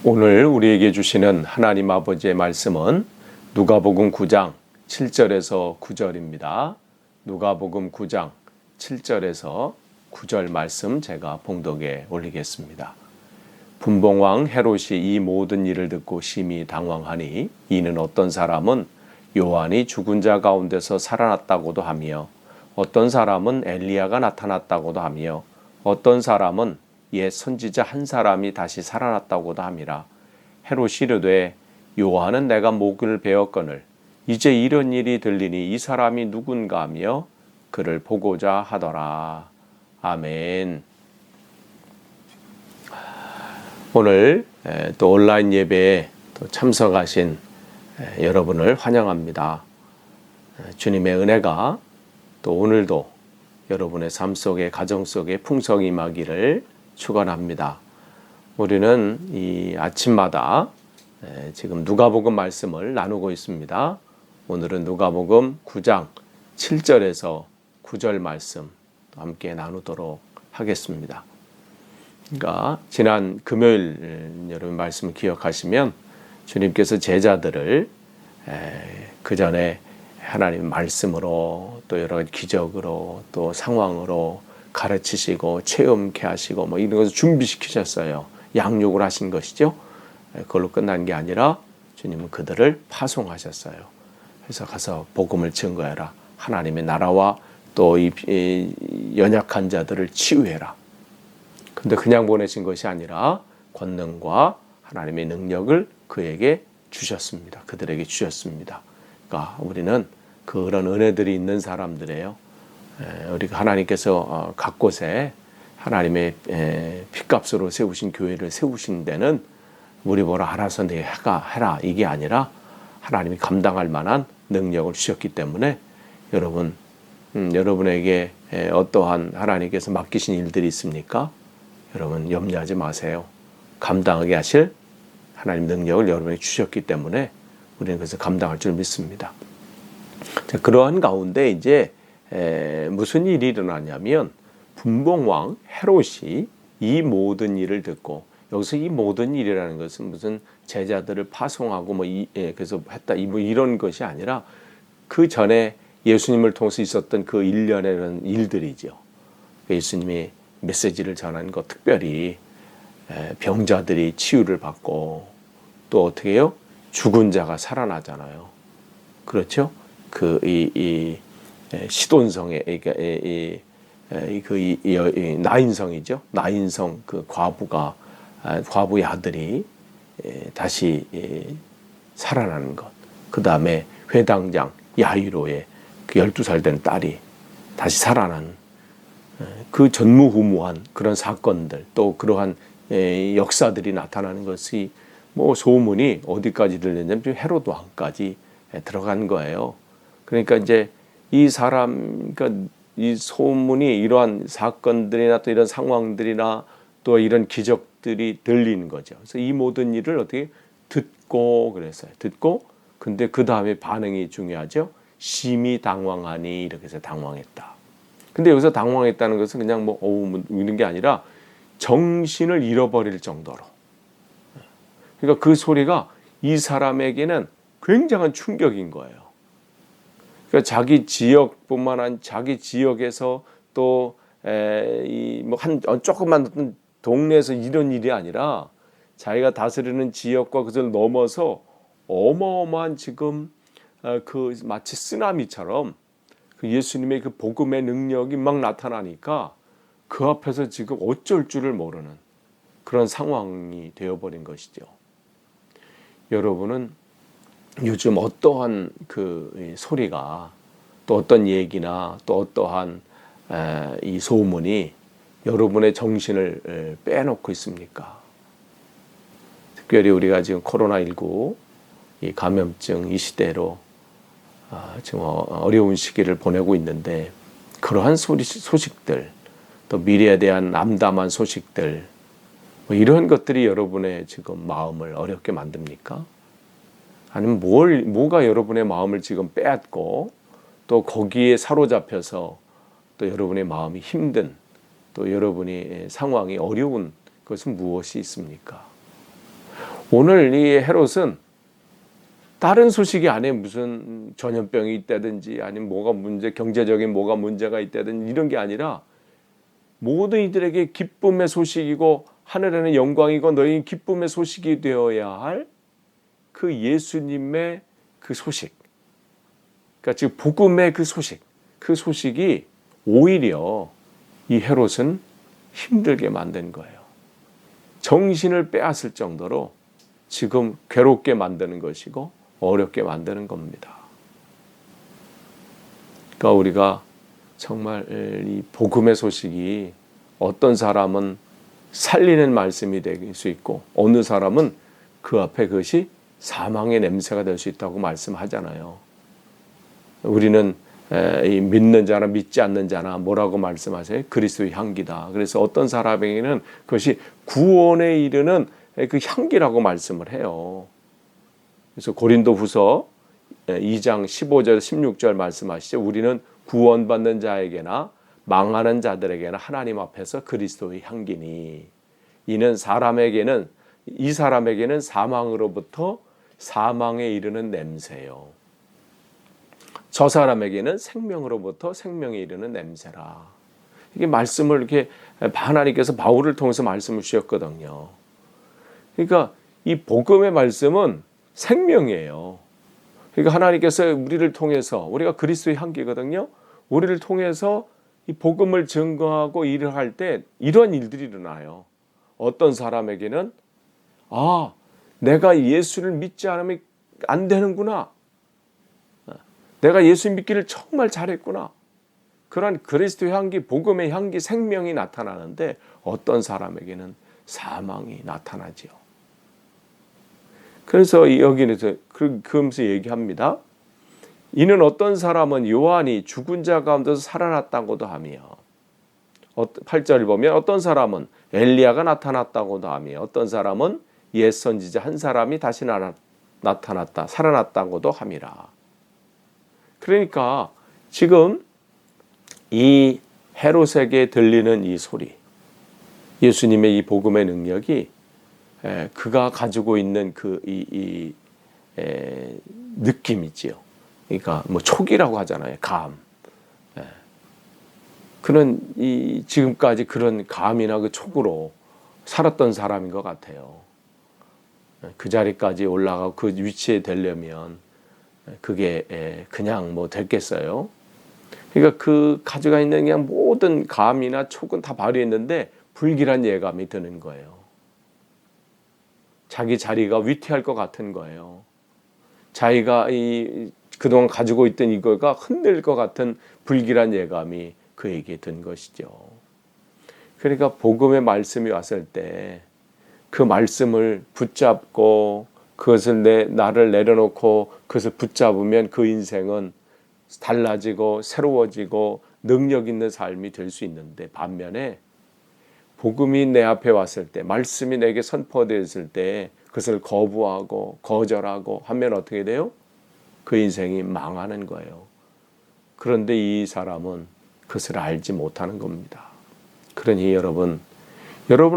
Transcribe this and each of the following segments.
오늘 우리에게 주시는 하나님 아버지의 말씀은 누가복음 9장 7절에서 9절입니다. 누가복음 9장 7절에서 9절 말씀 제가 봉독에 올리겠습니다. 분봉왕 헤롯이 이 모든 일을 듣고 심히 당황하니 이는 어떤 사람은 요한이 죽은 자 가운데서 살아났다고도 하며 어떤 사람은 엘리야가 나타났다고도 하며 어떤 사람은 옛 선지자 한 사람이 다시 살아났다고도 함이라. 헤롯이 이르되 요한은 내가 목을 베었거늘 이제 이런 일이 들리니 이 사람이 누군가 하며 그를 보고자 하더라. 아멘. 오늘 또 온라인 예배에 또 참석하신 여러분을 환영합니다. 주님의 은혜가 또 오늘도 여러분의 삶 속에 가정 속에 풍성히 임하기를 축원합니다. 우리는 이 아침마다 지금 누가복음 말씀을 나누고 있습니다. 오늘은 누가복음 9장 7절에서 9절 말씀 함께 나누도록 하겠습니다. 그러니까 지난 금요일 여러분 말씀을 기억하시면 주님께서 제자들을 그 전에 하나님 말씀으로 또 여러 가지 기적으로 또 상황으로 가르치시고 체험케 하시고 뭐 이런 것을 준비시키셨어요. 양육을 하신 것이죠. 그걸로 끝난 게 아니라 주님은 그들을 파송하셨어요. 그래서 가서 복음을 증거해라. 하나님의 나라와 또 이 연약한 자들을 치유해라. 근데 그냥 보내신 것이 아니라 권능과 하나님의 능력을 그에게 주셨습니다. 그들에게 주셨습니다. 그러니까 우리는 그런 은혜들이 있는 사람들이에요. 우리가 하나님께서 각 곳에 하나님의 핏값으로 세우신 교회를 세우신 데는 우리 보라 알아서 내가 해라 이게 아니라 하나님이 감당할 만한 능력을 주셨기 때문에 여러분 여러분에게 어떠한 하나님께서 맡기신 일들이 있습니까? 여러분 염려하지 마세요. 감당하게 하실 하나님 능력을 여러분에게 주셨기 때문에 우리는 그래서 감당할 줄 믿습니다. 자, 그러한 가운데 이제 무슨 일이 일어나냐면 분봉왕 헤롯이 이 모든 일을 듣고 여기서 이 모든 일이라는 것은 무슨 제자들을 파송하고 그래서 했다 이런 것이 아니라 그 전에 예수님을 통해서 있었던 그 일련의 이런 일들이죠. 예수님이 메시지를 전한 것 특별히 병자들이 치유를 받고 또 어떻게 해요? 죽은 자가 살아나잖아요. 그렇죠? 시돈성의 나인성이죠. 나인성 그 과부의 아들이 다시 살아나는 것. 그 다음에 회당장 야이로의 그 12살 된 딸이 다시 살아나는 그 전무후무한 그런 사건들 또 그러한 역사들이 나타나는 것이 뭐 소문이 어디까지 들렸냐면 헤롯 왕까지 들어간 거예요. 그러니까 이제 그러니까 이 소문이 이러한 사건들이나 또 이런 상황들이나 또 이런 기적들이 들리는 거죠. 그래서 이 모든 일을 어떻게 듣고 그랬어요. 듣고 근데 그 다음에 반응이 중요하죠. 심히 당황하니 이렇게 해서 당황했다. 근데 여기서 당황했다는 것은 그냥 이런 게 아니라 정신을 잃어버릴 정도로. 그러니까 그 소리가 이 사람에게는 굉장한 충격인 거예요. 그러니까 자기 지역뿐만 아니라 자기 지역에서 또 조금만 어떤 동네에서 이런 일이 아니라 자기가 다스리는 지역과 그것을 넘어서 어마어마한 지금 마치 쓰나미처럼 그 예수님의 그 복음의 능력이 막 나타나니까 그 앞에서 지금 어쩔 줄을 모르는 그런 상황이 되어버린 것이죠. 여러분은 요즘 어떠한 그 소리가 또 어떤 얘기나 또 어떠한 이 소문이 여러분의 정신을 빼놓고 있습니까? 특별히 우리가 지금 코로나19 이 감염증 이 시대로 지금 어려운 시기를 보내고 있는데 그러한 소식들 또 미래에 대한 암담한 소식들 이런 것들이 여러분의 지금 마음을 어렵게 만듭니까? 아니면 뭐가 여러분의 마음을 지금 빼앗고 또 거기에 사로잡혀서 또 여러분의 마음이 힘든 또 여러분의 상황이 어려운 것은 무엇이 있습니까? 오늘 이 헤롯은 다른 소식이 안에 무슨 전염병이 있다든지 아니면 경제적인 뭐가 문제가 있다든지 이런 게 아니라 모든 이들에게 기쁨의 소식이고 하늘에는 영광이고 너희 기쁨의 소식이 되어야 할 그 예수님의 그 소식, 그러니까 지금 복음의 그 소식이 오히려 이 헤롯은 힘들게 만든 거예요. 정신을 빼앗을 정도로 지금 괴롭게 만드는 것이고 어렵게 만드는 겁니다. 그러니까 우리가 정말 이 복음의 소식이 어떤 사람은 살리는 말씀이 될 수 있고 어느 사람은 그 앞에 그것이 사망의 냄새가 될 수 있다고 말씀하잖아요. 우리는 이 믿는 자나 믿지 않는 자나 뭐라고 말씀하세요? 그리스도의 향기다. 그래서 어떤 사람에게는 그것이 구원에 이르는 그 향기라고 말씀을 해요. 그래서 고린도후서 2장 15절 16절 말씀하시죠. 우리는 구원받는 자에게나 망하는 자들에게나 하나님 앞에서 그리스도의 향기니 이 사람에게는 사망으로부터 사망에 이르는 냄새요. 저 사람에게는 생명으로부터 생명에 이르는 냄새라. 이게 말씀을 이렇게 하나님께서 바울을 통해서 말씀을 주셨거든요. 그러니까 이 복음의 말씀은 생명이에요. 그러니까 하나님께서 우리를 통해서 우리가 그리스도의 향기거든요. 우리를 통해서 이 복음을 증거하고 일을 할 때 이런 일들이 일어나요. 어떤 사람에게는 내가 예수를 믿지 않으면 안 되는구나. 내가 예수 믿기를 정말 잘했구나. 그런 그리스도의 향기, 복음의 향기, 생명이 나타나는데 어떤 사람에게는 사망이 나타나지요. 그래서 여기에서 그러면서 얘기합니다. 이는 어떤 사람은 요한이 죽은 자 가운데서 살아났다고도 하며 8절을 보면 어떤 사람은 엘리야가 나타났다고도 하며 어떤 사람은 옛 선지자 한 사람이 다시 나타났다 살아났다고도 함이라. 그러니까 지금 이 헤롯에게 들리는 이 소리, 예수님의 이 복음의 능력이 그가 가지고 있는 느낌이지요. 그러니까 뭐 촉이라고 하잖아요. 감. 그런 지금까지 그런 감이나 그 촉으로 살았던 사람인 것 같아요. 그 자리까지 올라가고 그 위치에 되려면 그게 그냥 뭐 됐겠어요. 그러니까 그 가지고 있는 그냥 모든 감이나 촉은 다 발휘했는데 불길한 예감이 드는 거예요. 자기 자리가 위태할 것 같은 거예요. 자기가 그동안 가지고 있던 이거가 흔들릴 것 같은 불길한 예감이 그에게 든 것이죠. 그러니까 복음의 말씀이 왔을 때 그 말씀을 붙잡고 그것을 나를 내려놓고 그것을 붙잡으면 그 인생은 달라지고 새로워지고 능력 있는 삶이 될 수 있는데 반면에 복음이 내 앞에 왔을 때 말씀이 내게 선포되었을 때 그것을 거부하고 거절하고 하면 어떻게 돼요? 그 인생이 망하는 거예요. 그런데 이 사람은 그것을 알지 못하는 겁니다. 그러니 여러분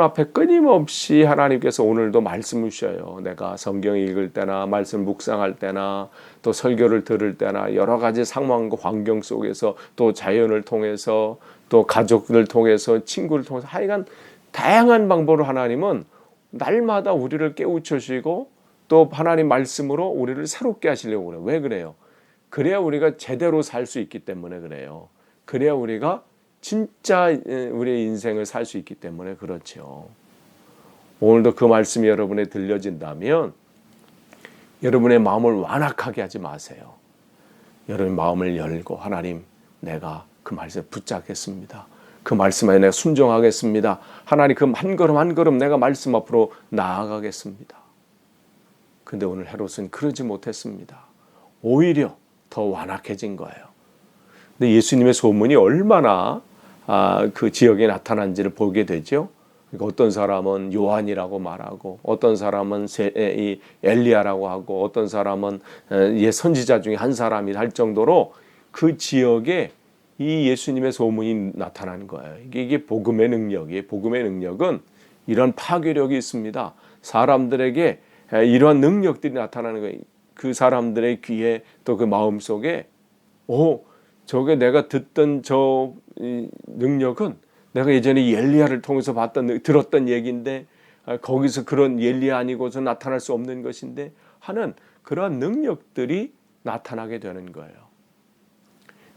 앞에 끊임없이 하나님께서 오늘도 말씀을 주셔요. 내가 성경 읽을 때나 말씀 묵상할 때나 또 설교를 들을 때나 여러 가지 상황과 환경 속에서 또 자연을 통해서 또 가족을 통해서 친구를 통해서 하여간 다양한 방법으로 하나님은 날마다 우리를 깨우쳐주시고 또 하나님 말씀으로 우리를 새롭게 하시려고 그래요. 왜 그래요? 그래야 우리가 제대로 살 수 있기 때문에 그래요. 그래야 우리가 진짜 우리의 인생을 살 수 있기 때문에 그렇죠. 오늘도 그 말씀이 여러분에 들려진다면 여러분의 마음을 완악하게 하지 마세요. 여러분의 마음을 열고 하나님 내가 그 말씀을 붙잡겠습니다. 그 말씀에 내가 순종하겠습니다. 하나님 그 한 걸음 한 걸음 내가 말씀 앞으로 나아가겠습니다. 근데 오늘 헤롯은 그러지 못했습니다. 오히려 더 완악해진 거예요. 근데 예수님의 소문이 얼마나 그 지역에 나타난지를 보게 되죠. 그러니까 어떤 사람은 요한이라고 말하고 어떤 사람은 엘리야라고 하고 어떤 사람은 옛 선지자 중에 한 사람이 할 정도로 그 지역에 이 예수님의 소문이 나타나는 거예요. 이게 복음의 능력이에요. 복음의 능력은 이런 파괴력이 있습니다. 사람들에게 이러한 능력들이 나타나는 거예요. 그 사람들의 귀에 또 그 마음 속에 저게 내가 듣던 저 능력은 내가 예전에 엘리야를 통해서 들었던 얘기인데 거기서 그런 엘리야 아니고서 나타날 수 없는 것인데 하는 그러한 능력들이 나타나게 되는 거예요.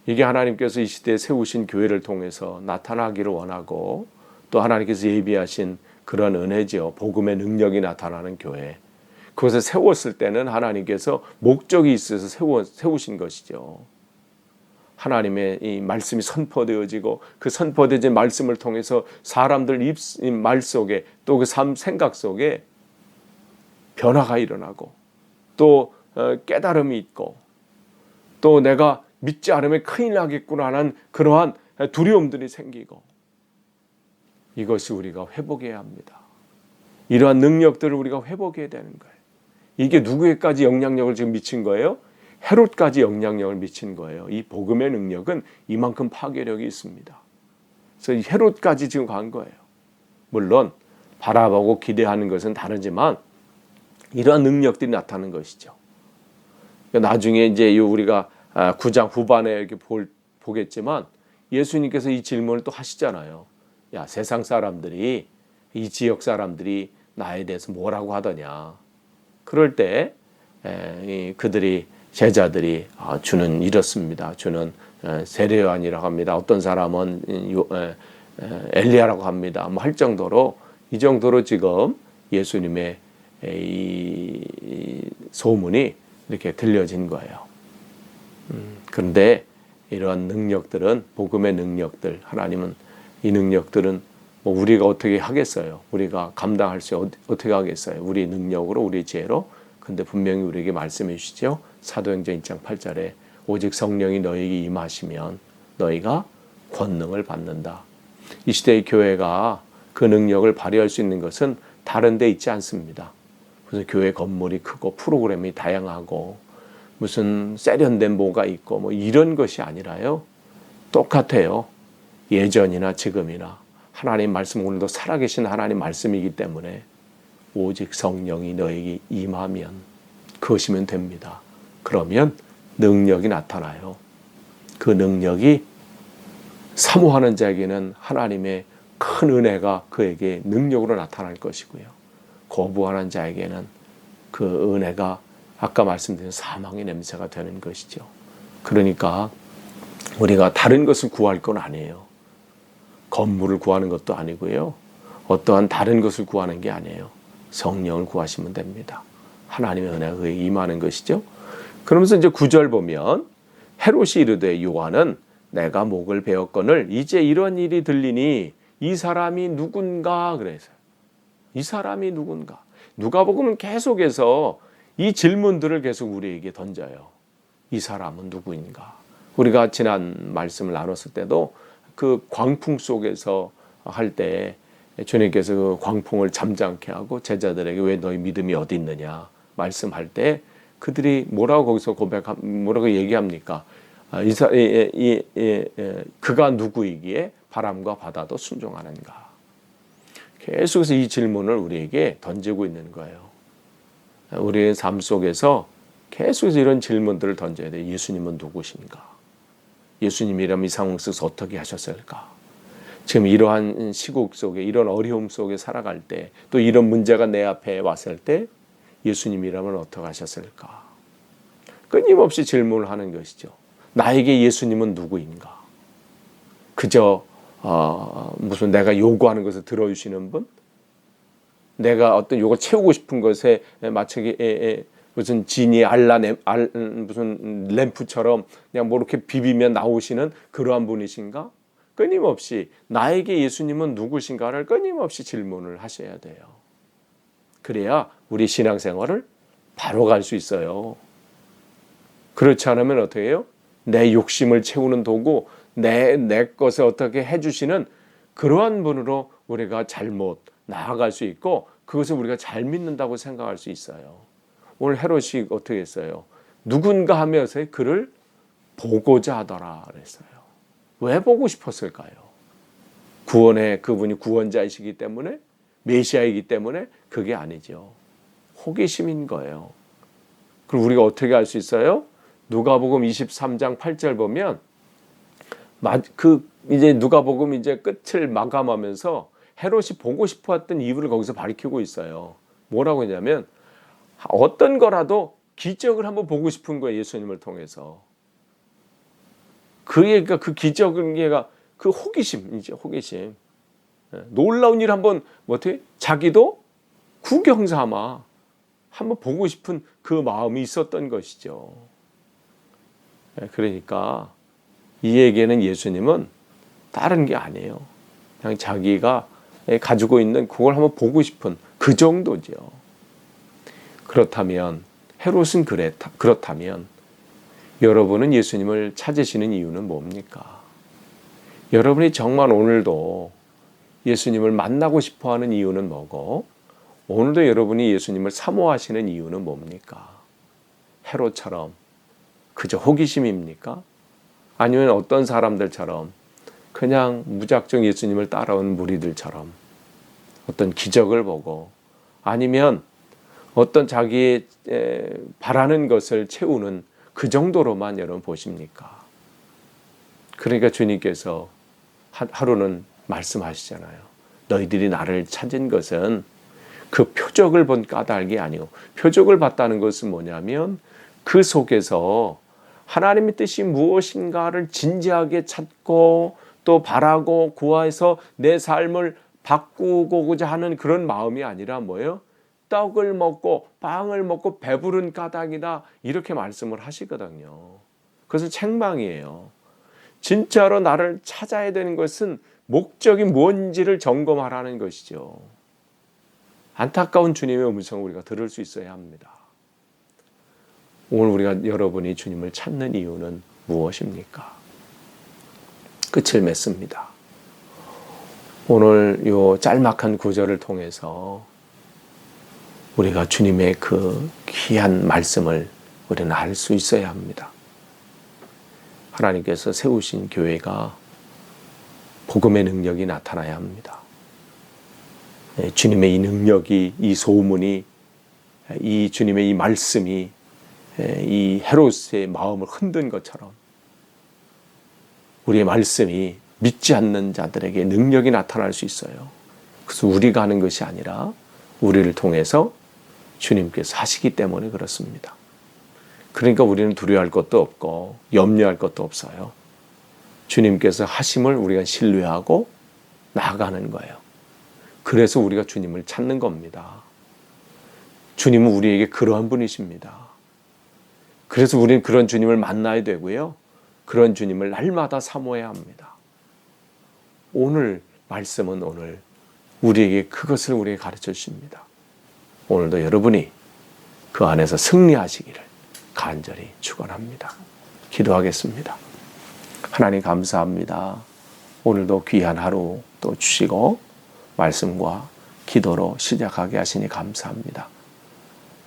이게 하나님께서 이 시대에 세우신 교회를 통해서 나타나기를 원하고 또 하나님께서 예비하신 그런 은혜죠. 복음의 능력이 나타나는 교회. 그것을 세웠을 때는 하나님께서 목적이 있어서 세우신 것이죠. 하나님의 이 말씀이 선포되어지고 그 선포되어진 말씀을 통해서 사람들 말 속에 또 그 생각 속에 변화가 일어나고 또 깨달음이 있고 또 내가 믿지 않으면 큰일 나겠구나 하는 그러한 두려움들이 생기고 이것이 우리가 회복해야 합니다. 이러한 능력들을 우리가 회복해야 되는 거예요. 이게 누구에까지 영향력을 지금 미친 거예요? 헤롯까지 영향력을 미친 거예요. 이 복음의 능력은 이만큼 파괴력이 있습니다. 그래서 헤롯까지 지금 간 거예요. 물론 바라보고 기대하는 것은 다르지만 이러한 능력들이 나타나는 것이죠. 나중에 이제 우리가 9장 후반에 이렇게 보겠지만 예수님께서 이 질문을 또 하시잖아요. 야, 세상 사람들이 이 지역 사람들이 나에 대해서 뭐라고 하더냐. 그럴 때 그들이 제자들이 주는 이렇습니다. 주는 세례요한이라고 합니다. 어떤 사람은 엘리야라고 합니다. 뭐 할 정도로 이 정도로 지금 예수님의 이 소문이 이렇게 들려진 거예요. 그런데 이러한 능력들은 복음의 능력들, 하나님은 이 능력들은 뭐 우리가 어떻게 하겠어요? 우리가 감당할 수 어떻게 하겠어요? 우리 능력으로, 우리 지혜로. 근데 분명히 우리에게 말씀해 주시죠. 사도행전 1장 8절에 오직 성령이 너희에게 임하시면 너희가 권능을 받는다. 이 시대의 교회가 그 능력을 발휘할 수 있는 것은 다른 데 있지 않습니다. 무슨 교회 건물이 크고 프로그램이 다양하고 무슨 세련된 뭐가 있고 뭐 이런 것이 아니라요. 똑같아요. 예전이나 지금이나 하나님 말씀, 오늘도 살아계신 하나님 말씀이기 때문에 오직 성령이 너에게 임하면 그것이면 됩니다. 그러면 능력이 나타나요. 그 능력이 사모하는 자에게는 하나님의 큰 은혜가 그에게 능력으로 나타날 것이고요. 거부하는 자에게는 그 은혜가 아까 말씀드린 사망의 냄새가 되는 것이죠. 그러니까 우리가 다른 것을 구할 건 아니에요. 건물을 구하는 것도 아니고요. 어떠한 다른 것을 구하는 게 아니에요. 성령을 구하시면 됩니다. 하나님의 은혜가 그에게 임하는 것이죠. 그러면서 이제 9절 보면 헤롯이 이르되 요한은 내가 목을 베었거늘 이제 이런 일이 들리니 이 사람이 누군가 그래서 이 사람이 누군가. 누가복음은 계속해서 이 질문들을 계속 우리에게 던져요. 이 사람은 누구인가? 우리가 지난 말씀을 나눴을 때도 그 광풍 속에서 할 때 주님께서 그 광풍을 잠잠케 하고 제자들에게 왜 너희 믿음이 어디 있느냐 말씀할 때 그들이 뭐라고 거기서 뭐라고 얘기합니까? 그가 누구이기에 바람과 바다도 순종하는가? 계속해서 이 질문을 우리에게 던지고 있는 거예요. 우리의 삶 속에서 계속해서 이런 질문들을 던져야 돼요. 예수님은 누구신가? 예수님이라면 이 상황 속에서 어떻게 하셨을까? 지금 이러한 시국 속에 이런 어려움 속에 살아갈 때 또 이런 문제가 내 앞에 왔을 때 예수님이라면 어떻게 하셨을까? 끊임없이 질문을 하는 것이죠. 나에게 예수님은 누구인가? 그저 무슨 내가 요구하는 것을 들어주시는 분? 내가 어떤 요거 채우고 싶은 것에 마치 무슨 지니 무슨 램프처럼 그냥 뭐 이렇게 비비면 나오시는 그러한 분이신가? 끊임없이 나에게 예수님은 누구신가를 끊임없이 질문을 하셔야 돼요. 그래야 우리 신앙생활을 바로 갈 수 있어요. 그렇지 않으면 어떻게 해요? 내 욕심을 채우는 도구, 내 것을 어떻게 해주시는 그러한 분으로 우리가 잘못 나아갈 수 있고 그것을 우리가 잘 믿는다고 생각할 수 있어요. 오늘 헤롯이 어떻게 했어요? 누군가 하면서 그를 보고자 하더라 그랬어요. 왜 보고 싶었을까요? 그분이 구원자이시기 때문에 메시아이기 때문에 그게 아니죠. 호기심인 거예요. 그럼 우리가 어떻게 알 수 있어요? 누가복음 23장 8절 보면 이제 누가복음 이제 끝을 마감하면서 헤롯이 보고 싶어했던 이유를 거기서 밝히고 있어요. 뭐라고 했냐면 어떤 거라도 기적을 한번 보고 싶은 거예요. 예수님을 통해서. 그러니까 그 기적은 얘가 그 호기심이죠. 호기심. 놀라운 일 한번 어떻게 자기도 구경 삼아 한번 보고 싶은 그 마음이 있었던 것이죠. 그러니까 이에게는 예수님은 다른 게 아니에요. 그냥 자기가 가지고 있는 그걸 한번 보고 싶은 그 정도죠. 그렇다면 헤롯은 그렇다면 여러분은 예수님을 찾으시는 이유는 뭡니까? 여러분이 정말 오늘도 예수님을 만나고 싶어하는 이유는 뭐고 오늘도 여러분이 예수님을 사모하시는 이유는 뭡니까? 헤롯처럼 그저 호기심입니까? 아니면 어떤 사람들처럼 그냥 무작정 예수님을 따라온 무리들처럼 어떤 기적을 보고 아니면 어떤 자기의 바라는 것을 채우는 그 정도로만 여러분 보십니까? 그러니까 주님께서 하루는 말씀하시잖아요. 너희들이 나를 찾은 것은 그 표적을 본 까닭이 아니오. 표적을 봤다는 것은 뭐냐면 그 속에서 하나님의 뜻이 무엇인가를 진지하게 찾고 또 바라고 구해서 내 삶을 바꾸고자 하는 그런 마음이 아니라 뭐예요? 떡을 먹고 빵을 먹고 배부른 까닭이다 이렇게 말씀을 하시거든요. 그것은 책망이에요. 진짜로 나를 찾아야 되는 것은 목적이 뭔지를 점검하라는 것이죠. 안타까운 주님의 음성을 우리가 들을 수 있어야 합니다. 오늘 우리가 여러분이 주님을 찾는 이유는 무엇입니까? 끝을 맺습니다. 오늘 이 짤막한 구절을 통해서 우리가 주님의 그 귀한 말씀을 우리는 알 수 있어야 합니다. 하나님께서 세우신 교회가 복음의 능력이 나타나야 합니다. 주님의 이 능력이, 이 소문이, 이 주님의 이 말씀이 이 헤롯의 마음을 흔든 것처럼 우리의 말씀이 믿지 않는 자들에게 능력이 나타날 수 있어요. 그래서 우리가 하는 것이 아니라 우리를 통해서 주님께서 하시기 때문에 그렇습니다. 그러니까 우리는 두려워할 것도 없고 염려할 것도 없어요. 주님께서 하심을 우리가 신뢰하고 나아가는 거예요. 그래서 우리가 주님을 찾는 겁니다. 주님은 우리에게 그러한 분이십니다. 그래서 우리는 그런 주님을 만나야 되고요. 그런 주님을 날마다 사모해야 합니다. 오늘 말씀은 오늘 우리에게 그것을 우리에게 가르쳐 주십니다. 오늘도 여러분이 그 안에서 승리하시기를 간절히 축원합니다. 기도하겠습니다. 하나님 감사합니다. 오늘도 귀한 하루 또 주시고 말씀과 기도로 시작하게 하시니 감사합니다.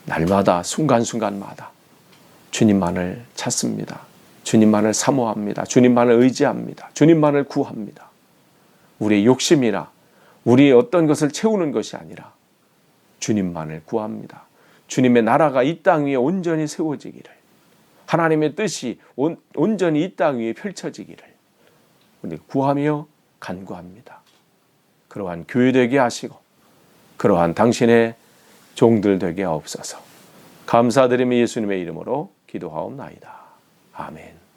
날마다 순간순간마다 주님만을 찾습니다. 주님만을 사모합니다. 주님만을 의지합니다. 주님만을 구합니다. 우리의 욕심이나 우리의 어떤 것을 채우는 것이 아니라 주님만을 구합니다. 주님의 나라가 이 땅 위에 온전히 세워지기를, 하나님의 뜻이 온전히 이 땅 위에 펼쳐지기를 우리 구하며 간구합니다. 그러한 교회 되게 하시고 그러한 당신의 종들 되게 하옵소서. 감사드리며 예수님의 이름으로 기도하옵나이다. 아멘.